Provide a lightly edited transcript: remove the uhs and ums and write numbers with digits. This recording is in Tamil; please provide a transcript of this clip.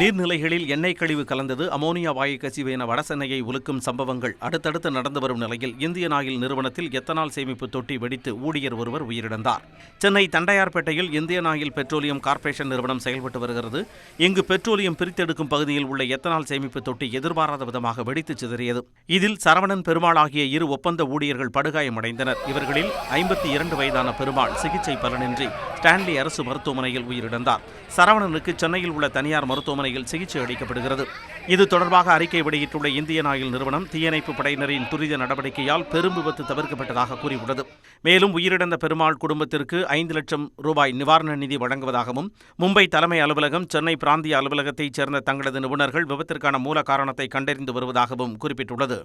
நீர்நிலைகளில் எண்ணெய் கழிவு கலந்தது, அமோனியா வாயு கசிவு என வடசென்னையை உலுக்கும் சம்பவங்கள் அடுத்தடுத்து நடந்து வரும் நிலையில் இந்தியன் ஆயில் நிறுவனத்தில் எத்தனால் சேமிப்பு தொட்டி வெடித்து ஊழியர் ஒருவர் உயிரிழந்தார். சென்னை தண்டையார்பேட்டையில் இந்தியன் ஆயில் பெட்ரோலியம் கார்ப்பரேஷன் நிறுவனம் செயல்பட்டு வருகிறது. இங்கு பெட்ரோலியம் பிரித்தெடுக்கும் பகுதியில் உள்ள எத்தனால் சேமிப்பு தொட்டி எதிர்பாராத விதமாக வெடித்து சிதறியது. இதில் சரவணன், பெருமாள் ஆகிய இரு ஒப்பந்த ஊழியர்கள் படுகாயமடைந்தனர். இவர்களில் 52 வயதான பெருமாள் சிகிச்சை பலனின்றி ஸ்டான்லி அரசு மருத்துவமனையில் உயிரிழந்தார். சரவணனுக்கு சென்னையில் உள்ள தனியார் மருத்துவமனையில் சிகிச்சை அளிக்கப்படுகிறது. இது தொடர்பாக அறிக்கை வெளியிட்டுள்ள இந்தியன் ஆயில் நிறுவனம், தீயணைப்பு படையினரின் துரித நடவடிக்கையால் பெரும் விபத்து தவிர்க்கப்பட்டதாக கூறியுள்ளது. மேலும் உயிரிழந்த பெருமாள் குடும்பத்திற்கு 5 லட்சம் ரூபாய் நிவாரண நிதி வழங்குவதாகவும், மும்பை தலைமை அலுவலகம், சென்னை பிராந்திய அலுவலகத்தைச் சேர்ந்த தங்களது நிபுணர்கள் விபத்திற்கான மூல காரணத்தை கண்டறிந்து வருவதாகவும் குறிப்பிட்டுள்ளது.